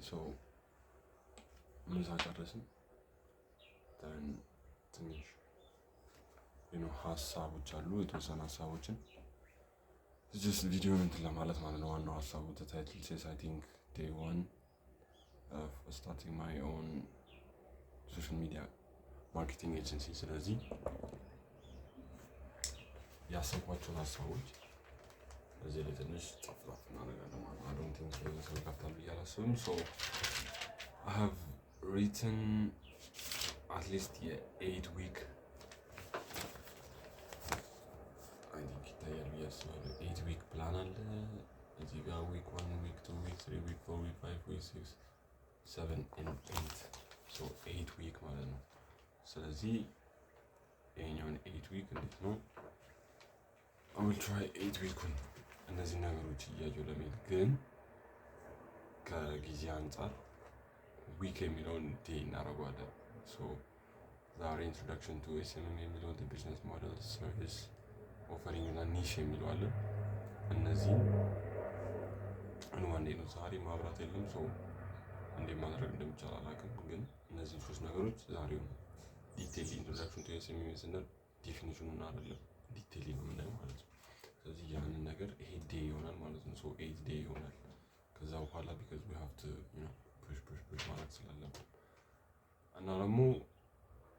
ሶ ምሳ ጨረስን። ትንሽ ሀሳቦች አሉ የተወሰኑ ሀሳቦችን ጀስት ቪዲዮን እንትን ለማለት ማለት ነው። ዋናው ሀሳቡ ታይትል ሴስ አይ ቲንክ ዴይ ዋን ኦፍ ስታርቲንግ ማይ ኦን ሶሻል ሚዲያ ማርኬቲንግ ኤጀንሲ። ስለዚህ ያሰብኳቸውን ሀሳቦች እዚህ ላይ ትንሽ ጻፍ እናደርጋለን ማለት ነው። አይ ዶንት ቲንክ ሰው ይከፍታል ብዬ አላስብም። ሶ አይ ሃቭ ሪትን አትሊስት የ8 ዊክ አይ ቲንክ ይታያል ብዬ አስባለሁ። 8 ዊክ ፕላን አለ እዚህ ጋር ዊክ 1 ዊክ 2 ዊክ 3 ዊክ 4 ዊክ 5 ዊክ 6 7 and 8 ሶ 8 ዊክ ማለት ነው። ስለዚህ ይሄኛውን 8 ዊክ እንዴት ነው I will try 8 ዊኩን እነዚህ ነገሮች እያየሁ ለመሄድ ግን ከጊዜ አንጻር ዊክ የሚለውን ዴይ እናደርገዋለን። ሶ ዛሬ ኢንትሮዳክሽን ቱ ኤስኤምኤም የሚለው ቢዝነስ ሞዴል ሰርቪስ ኦፈሪንግ እና ኒሽ የሚለው አለ። እነዚህ አንዴ ነው ዛሬ ማብራት የለም። ሶ እንዴት ማድረግ እንደሚቻል አላውቅም፣ ግን እነዚህ ሶስት ነገሮች ዛሬው ዲቴይል ኢንትሮዳክሽን ቱ ኤስኤምኤም ስንል ዲፊኒሽኑን አይደለም ዲቴይል ነው የምናየው ማለት ነው። ስለዚህ ያንን ነገር ይሄ ዴይ ይሆናል ማለት ነው። ሶ 8 ዴይ ይሆናል። ከዛ በኋላ ቢካዝ ዊ ሃቭ ቱ ፑሽ ማድረግ ስላለብን እና ደግሞ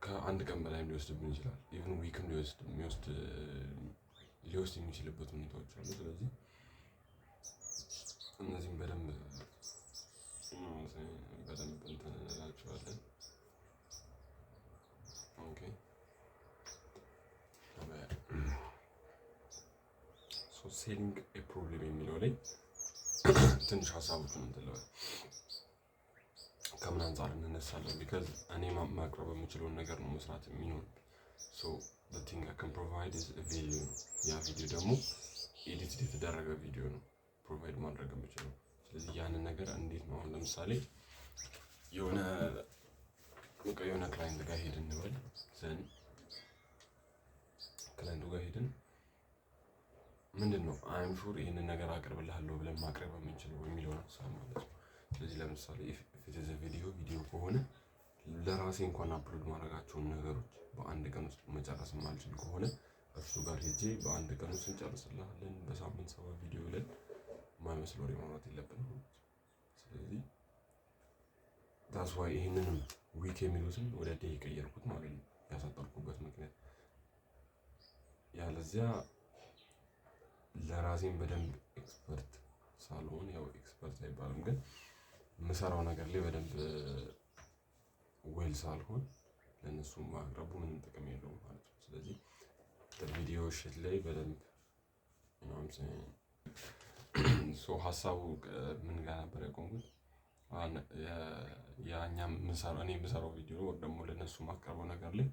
ከአንድ ቀን በላይ ሊወስድብን ይችላል። ኢቭን ዊክም ሊወስድ የሚችልበት ሁኔታዎች አሉ። ስለዚህ እነዚህም በደንብ እንትን እንላቸዋለን። ኦኬ ሶ ሴሊንግ ኤ ፕሮብሌም የሚለው ላይ ትንሽ ሀሳቦችን እንትን ልበል። ከምን አንጻር እንነሳለን? ቢካዝ እኔ ማቅረብ የምችለውን ነገር ነው መስራት የሚኖር። ሶ the thing I can provide is a video ነው። ያ ቪዲዮ ደግሞ ኤዲት የተደረገ ቪዲዮ ነው ፕሮቫይድ ማድረግ የምችለው። ስለዚህ ያንን ነገር እንዴት ነው አሁን ለምሳሌ የሆነ ክላይንት ጋር ሄድን እንበል ዘን ክላይንቱ ጋር ሄድን ምንድን ነው አይም ሹር ይህንን ነገር አቅርብልሃለሁ ብለን ማቅረብ የምንችለው የሚለውን ሀሳብ ማለት ነው። ስለዚህ ለምሳሌ ኢፍ ቪዲዮ ከሆነ ለራሴ እንኳን አፕሎድ ማድረጋቸውን ነገሮች በአንድ ቀን ውስጥ መጨረስ የማልችል ከሆነ እርሱ ጋር ሄጄ በአንድ ቀን ውስጥ እንጨርስልሃለን በሳምንት 7 ቪዲዮ ብለን የማይመስል ወሬ ማውራት የለብንም። ስለዚህ ዳስ ዋይ ይህንንም ዊክ የሚሉትን ወደ ዴይ ቀየርኩት ማለት ነው፣ ያሳጠርኩበት ምክንያት። ያለዚያ ለራሴን በደንብ ኤክስፐርት ሳልሆን ያው ኤክስፐርት አይባልም ግን የምሰራው ነገር ላይ በደንብ ዌል ሳልሆን ለእነሱ ማቅረቡ ምንም ጥቅም የለውም ማለት ነው። ስለዚህ ቪዲዮ ሽት ላይ በደንብ ሀሳቡ ምን ጋር ነበር ያቆምኩት? እኔ የምሰራው ቪዲዮ ወይ ደግሞ ለእነሱ ማቀርበው ነገር ላይ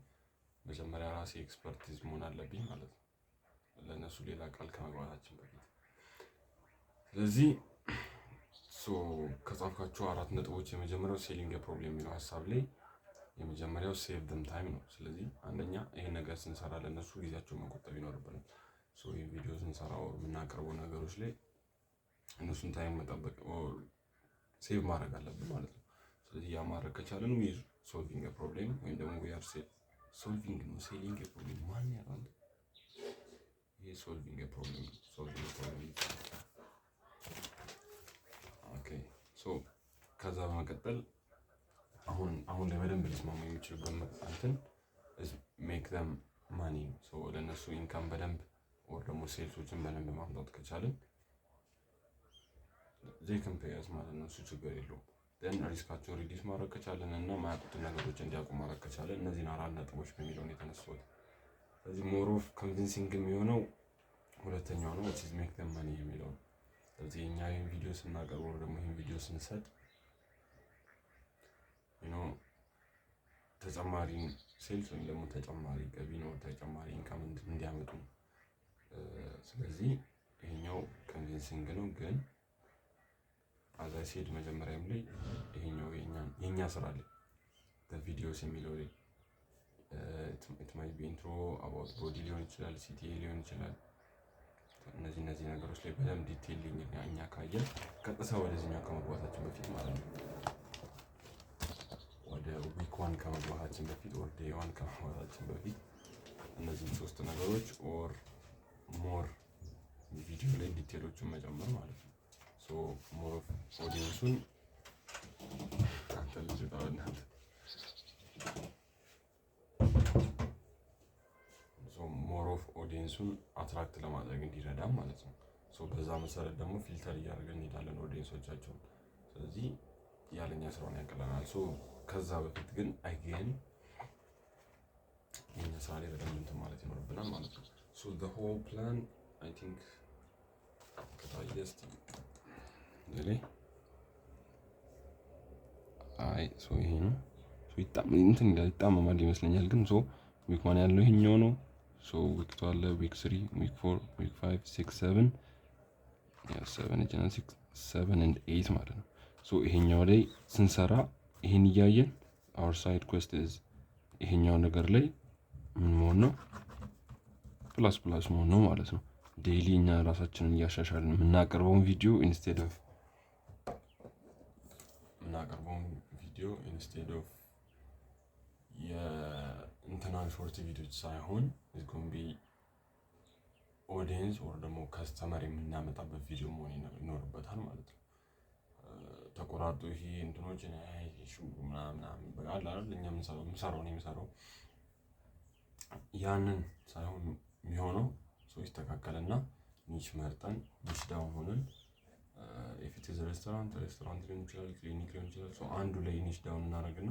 መጀመሪያ ራሴ ኤክስፐርቲዝ መሆን አለብኝ ማለት ነው፣ ለእነሱ ሌላ ቃል ከመግባታችን በፊት። ስለዚህ ከጻፍኳቸው 4 ነጥቦች የመጀመሪያው ሴሊንግ ፕሮብሌም የሚለው ሀሳብ ላይ የመጀመሪያው ሴቭ ደም ታይም ነው። ስለዚህ አንደኛ ይሄን ነገር ስንሰራ ለእነሱ ጊዜያቸውን መቆጠብ ይኖርብናል። ይህ ቪዲዮ ስንሰራው የምናቀርበው ነገሮች ላይ እነሱን ታይም መጠበቅ ሴቭ ማድረግ አለብን ማለት ነው። ስለዚህ ያ ማድረግ ከቻለን ሶልቪንግ ፕሮብሌም ወይም ደግሞ ሶልቪንግ ነው። ሴሊንግ ፕሮብሌም ማን ያለው ይሄ ሶልቪንግ ፕሮብሌም ኦኬ። ከዛ በመቀጠል አሁን ላይ በደንብ ሊስማሙ የሚችሉበት እንትን ሜክ ዘም ማኒ ለእነሱ ኢንካም በደንብ ወር ደግሞ ሴልሶችን በደንብ ማምጣት ከቻልን ዜክን ፔያዝ ማለት ነው። እሱ ችግር የለውም። ደን ሪስካቸውን ሪዲስ ማድረግ ከቻለን እና ማያውቁትን ነገሮች እንዲያውቁ ማድረግ ከቻለን እነዚህን 4 ነጥቦች በሚለውን የተነሱት። ስለዚህ ሞር ኦፍ ኮንቪንሲንግ የሚሆነው ሁለተኛው ነው which is make them money የሚለው። ስለዚህ እኛ ይህን ቪዲዮ ስናቀርበው ደግሞ ይህን ቪዲዮ ስንሰጥ ተጨማሪ ሴልስ ወይም ደግሞ ተጨማሪ ገቢ ነው፣ ተጨማሪ ኢንካም እንዲያመጡ። ስለዚህ ይሄኛው ኮንቪንሲንግ ነው። ግን አዛይ ሴድ መጀመሪያም ላይ ይሄኛው የኛ ስራ ላይ በቪዲዮስ የሚለው ላይ it might be intro about body ሊሆን ይችላል፣ ሲቲኤ ሊሆን ይችላል። እነዚህ ነገሮች ላይ በደንብ ዲቴይል እኛ ካየን ቀጥታ ወደዚህኛው ከመግባታችን በፊት ማለት ነው ዋን ከመግባታችን በፊት ኦር ዴይ ዋን ከመግባታችን በፊት እነዚህ ሶስት ነገሮች ኦር ሞር ቪዲዮ ላይ ዲቴሎችን መጨመር ማለት ነው። ሶ ሞር ኦፍ ኦዲየንሱን አንተ ልጅ ታውናለህ። ሶ ሞር ኦፍ ኦዲየንሱን አትራክት ለማድረግ እንዲረዳ ማለት ነው። ሶ በዛ መሰረት ደግሞ ፊልተር እያደረገን እንሄዳለን ኦዲየንሶቻቸውን። ስለዚህ ያለኛ ስራውን ያቀለናል። ሶ ከዛ በፊት ግን አይገን የኛ ስራ ላይ በደንብ እንትን ማለት ይኖርብናል ማለት ነው። ሶ the whole plan I think ከታየስት really ሶ ይሄ ነው። ሶ እንትን ይጣመማል ይመስለኛል ግን ሶ ዊክ 1 ያለው ይሄኛው ነው። ሶ ዊክ 2 አለ፣ ዊክ 3፣ ዊክ 4፣ ዊክ 5፣ 6፣ 7 7 እና 6 7 and 8 ማለት ነው። ሶ ይሄኛው ላይ ስንሰራ ይሄን እያየን our side quest is ይሄኛው ነገር ላይ ምን መሆን ነው ፕላስ መሆን ነው ማለት ነው። ዴይሊ እኛ ራሳችንን እያሻሻልን የምናቀርበውን ቪዲዮ ኢንስቴድ ኦፍ የኢንተርናል ሾርት ቪዲዮች ሳይሆን is going to be ኦዲየንስ ኦር ደግሞ ከስተመር የምናመጣበት ቪዲዮ መሆን ይኖርበታል ማለት ነው። ተቆራርጦ ይሄ እንትኖችን ምናምን በቃል አይደል እኛ የምንሰራው ያንን ሳይሆን የሚሆነው ሰው ይስተካከልና ኒች መርጠን ኒች ዳውን ሆነን if it is ሬስቶራንት ሊሆን ይችላል፣ ክሊኒክ ሊሆን ይችላል። ሶ አንዱ ላይ ኒች ዳውን እናደርግና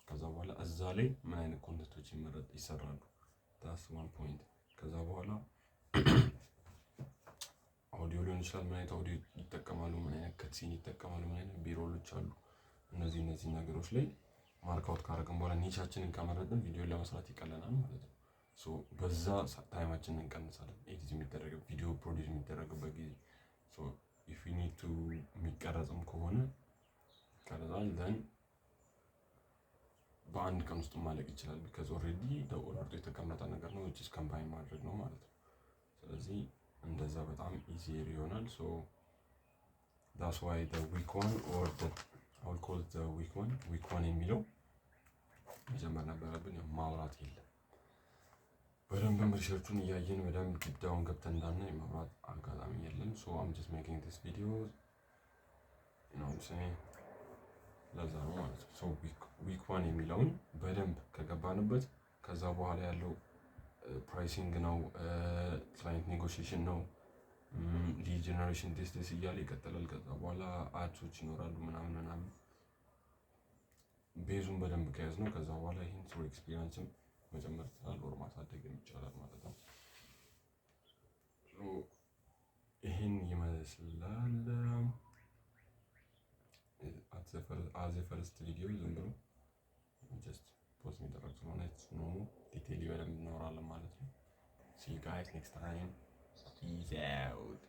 ከዛ በኋላ እዛ ላይ ምን አይነት ኮንተንቶች ይሰራሉ that's one point። ከዛ በኋላ አውዲዮ ሊሆን ይችላል፣ ምን አይነት አውዲዮ ይጠቀማሉ፣ ምን አይነት ከትሲን ይጠቀማሉ፣ ምን አይነት ቢሮሎች አሉ። እነዚህ ነገሮች ላይ ማርካውት ካደረግን በኋላ ኒቻችንን ከመረጥን ቪዲዮን ለመስራት ይቀለናል ማለት ነው። ሶ በዛ ታይማችንን እንቀንሳለን። ኤዲት የሚደረገው ቪዲዮ ፕሮዲዩስ የሚደረግበት ጊዜ ሶ ኢፍ ዩ ኒድ ቱ የሚቀረጽም ከሆነ ቀረጻል ዘን በአንድ ቀን ውስጥ ማለቅ ይችላል። ቢካዝ ኦልሬዲ ተቆራርጦ የተቀመጠ ነገር ነው which is combine ማድረግ ነው ማለት ነው። ስለዚህ እንደዛ በጣም ኢዚየር ይሆናል። ሶ that's why the week 1 or the I will call the week 1 የሚለው መጀመር ነበረብን። ማውራት የለም በደንብ ሪሰርቹን እያየን በደንብ ዲፕ ዳውን ገብተን እንዳናይ ማውራት አጋጣሚ የለም። ሶ I'm just making this video you know what I'm saying ለዛ ነው ማለት ነው። ሶ week 1 የሚለውን በደንብ ከገባንበት ከዛ በኋላ ያለው ፕራይሲንግ ነው፣ ክላይንት ኔጎሽዬሽን ነው፣ ሊድ ጀነሬሽን ቴስት እያለ ይቀጥላል። ከዛ በኋላ አድሶች ይኖራሉ ምናምን ቤዙን በደንብ ከያዝ ነው ከዛ በኋላ ይህን ሶ ኤክስፒሪየንስም መጨመር ይችላል ወር ማሳደግ ይቻላል ማለት ነው። ይህን ይመስላል አዘ ፈርስት ቪዲዮ ዝም ብሎ ጀስት ፖስት የሚደረግ ስለሆነ ነው ዲቴይል በደንብ እናወራለን ማለት ነው። See you guys next time. Peace out.